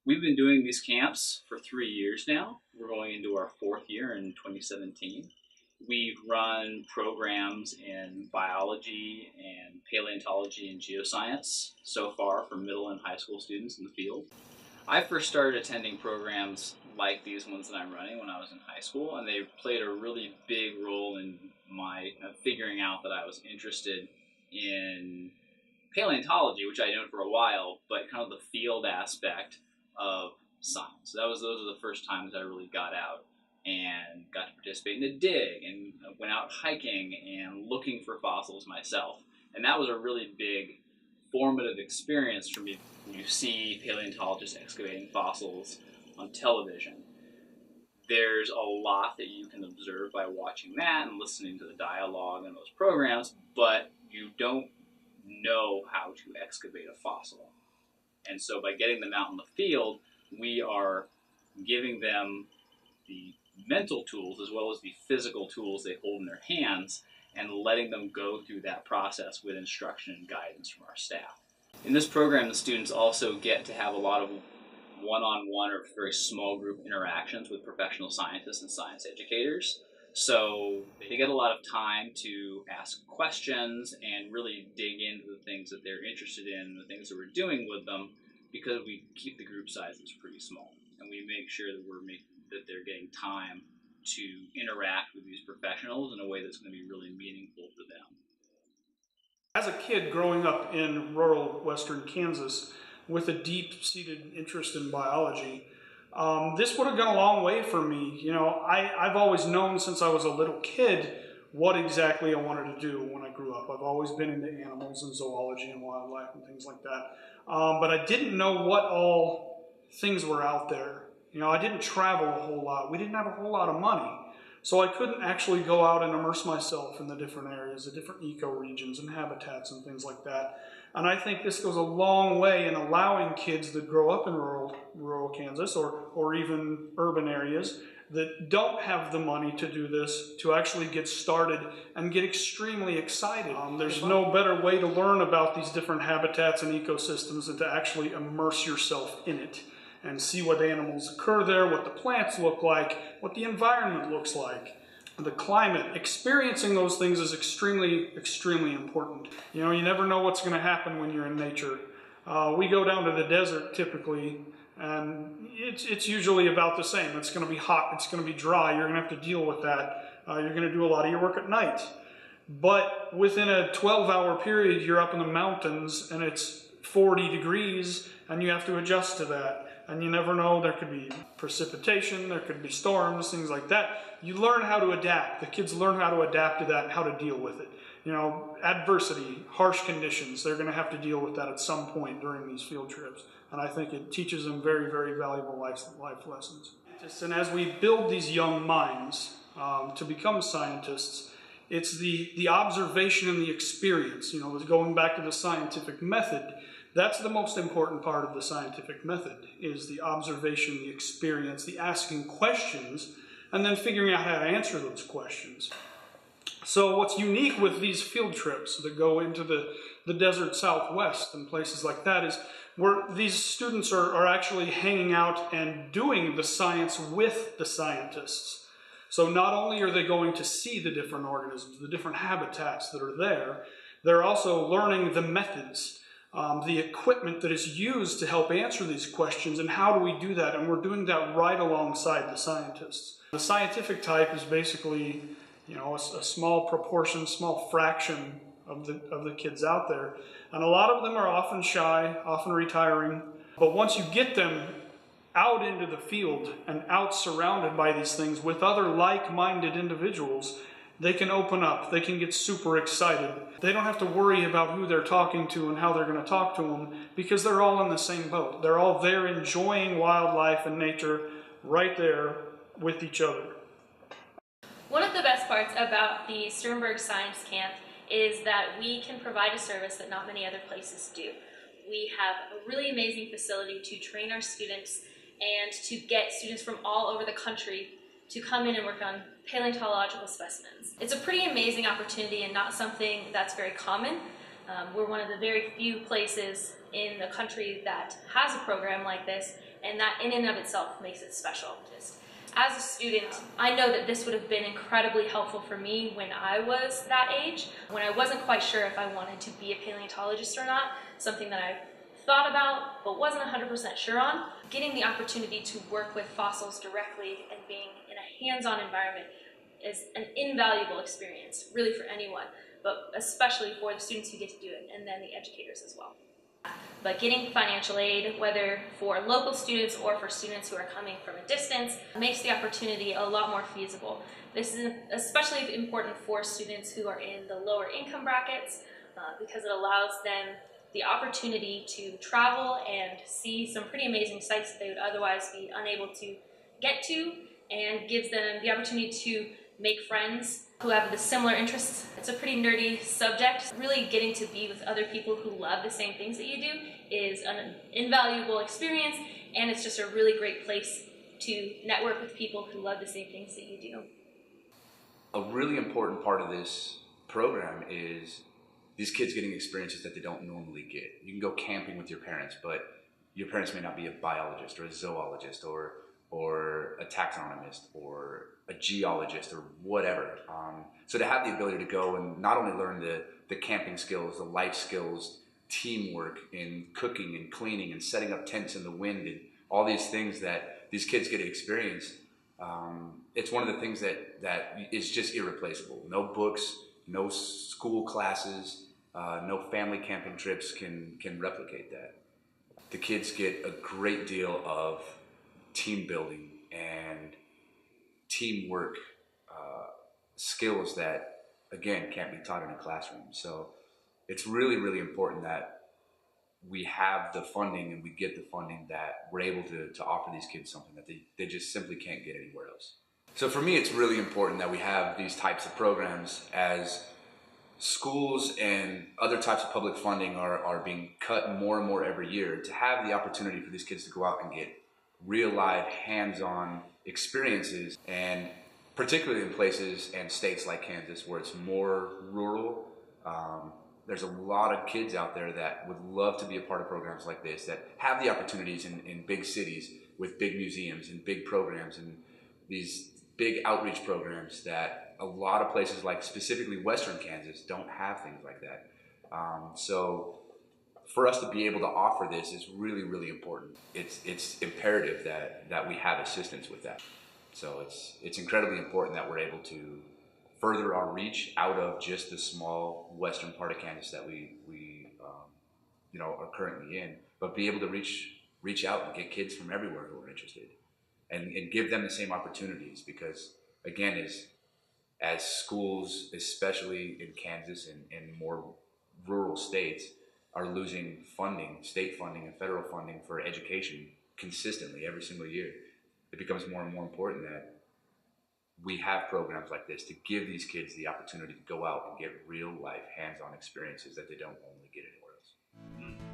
We've been doing these camps for 3 years now. We're going into our 4th year in 2017. We've run programs in biology and paleontology and geoscience so far for middle and high school students in the field. I first started attending programs like these ones that I'm running when I was in high school, and they played a really big role in my figuring out that I was interested in paleontology, which I knew for a while, but kind of the field aspect of science. So those are the first times I really got out and got to participate in a dig and went out hiking and looking for fossils myself. And that was a really big formative experience for me. When you see paleontologists excavating fossils on television, there's a lot that you can observe by watching that and listening to the dialogue in those programs, but you don't know how to excavate a fossil. And so by getting them out in the field, we are giving them the mental tools as well as the physical tools they hold in their hands and letting them go through that process with instruction and guidance from our staff. In this program, the students also get to have a lot of one-on-one or very small group interactions with professional scientists and science educators. So they get a lot of time to ask questions and really dig into the things that they're interested in, the things that we're doing with them, because we keep the group sizes pretty small. And we make sure that they're getting time to interact with these professionals in a way that's going to be really meaningful to them. As a kid growing up in rural western Kansas with a deep-seated interest in biology, this would have gone a long way for me. You know, I've always known since I was a little kid what exactly I wanted to do when I grew up. I've always been into animals and zoology and wildlife and things like that. But I didn't know what all things were out there. You know, I didn't travel a whole lot. We didn't have a whole lot of money. So I couldn't actually go out and immerse myself in the different areas, the different ecoregions and habitats and things like that. And I think this goes a long way in allowing kids that grow up in rural Kansas or even urban areas that don't have the money to do this to actually get started and get extremely excited. There's no better way to learn about these different habitats and ecosystems than to actually immerse yourself in it and see what animals occur there, what the plants look like, what the environment looks like, the climate. Experiencing those things is extremely, extremely important. You know, you never know what's going to happen when you're in nature. We go down to the desert typically, and it's usually about the same. It's going to be hot, it's going to be dry, you're going to have to deal with that. You're going to do a lot of your work at night. But within a 12-hour period, you're up in the mountains and it's 40 degrees and you have to adjust to that. And you never know, there could be precipitation, there could be storms, things like that. You learn how to adapt. The kids learn how to adapt to that and how to deal with it. You know, adversity, harsh conditions, they're going to have to deal with that at some point during these field trips. And I think it teaches them very, very valuable life lessons. And as we build these young minds to become scientists, it's the observation and the experience. You know, going back to the scientific method, that's the most important part of the scientific method, is the observation, the experience, the asking questions, and then figuring out how to answer those questions. So what's unique with these field trips that go into the desert Southwest and places like that is where these students are actually hanging out and doing the science with the scientists. So not only are they going to see the different organisms, the different habitats that are there, they're also learning the methods, the equipment that is used to help answer these questions, and how do we do that? And we're doing that right alongside the scientists. The scientific type is basically, you know, a small proportion, small fraction of the kids out there. And a lot of them are often shy, often retiring. But once you get them out into the field and out surrounded by these things with other like-minded individuals, they can open up, they can get super excited. They don't have to worry about who they're talking to and how they're going to talk to them, because they're all in the same boat. They're all there enjoying wildlife and nature right there with each other. One of the best parts about the Sternberg Science Camp is that we can provide a service that not many other places do. We have a really amazing facility to train our students and to get students from all over the country to come in and work on paleontological specimens. It's a pretty amazing opportunity and not something that's very common. We're one of the very few places in the country that has a program like this, and that in and of itself makes it special. Just as a student, I know that this would have been incredibly helpful for me when I was that age, when I wasn't quite sure if I wanted to be a paleontologist or not, something that I thought about but wasn't 100% sure on. Getting the opportunity to work with fossils directly and being in a hands-on environment is an invaluable experience, really for anyone, but especially for the students who get to do it, and then the educators as well. But getting financial aid, whether for local students or for students who are coming from a distance, makes the opportunity a lot more feasible. This is especially important for students who are in the lower income brackets because it allows them the opportunity to travel and see some pretty amazing sites that they would otherwise be unable to get to, and gives them the opportunity to make friends who have the similar interests. It's a pretty nerdy subject. Really getting to be with other people who love the same things that you do is an invaluable experience, and it's just a really great place to network with people who love the same things that you do. A really important part of this program is these kids getting experiences that they don't normally get. You can go camping with your parents, but your parents may not be a biologist or a zoologist or a taxonomist or a geologist or whatever. So to have the ability to go and not only learn the camping skills, the life skills, teamwork in cooking and cleaning and setting up tents in the wind and all these things that these kids get to experience, it's one of the things that is just irreplaceable. No books, no school classes, no family camping trips can replicate that. The kids get a great deal of team building and teamwork skills that, again, can't be taught in a classroom. So it's really, really important that we have the funding and we get the funding that we're able to offer these kids something that they just simply can't get anywhere else. So for me, it's really important that we have these types of programs as schools and other types of public funding are being cut more and more every year, to have the opportunity for these kids to go out and get real life hands-on experiences, and particularly in places and states like Kansas where it's more rural. There's a lot of kids out there that would love to be a part of programs like this, that have the opportunities in big cities with big museums and big programs and these big outreach programs that a lot of places like specifically Western Kansas don't have things like that. So for us to be able to offer this is really, really important. It's imperative that we have assistance with that. So it's incredibly important that we're able to further our reach out of just the small western part of Kansas that we are currently in, but be able to reach out and get kids from everywhere who are interested, and give them the same opportunities. Because again, as schools, especially in Kansas and more rural states, are losing funding, state funding and federal funding for education consistently every single year, it becomes more and more important that we have programs like this to give these kids the opportunity to go out and get real life hands-on experiences that they don't only get anywhere else.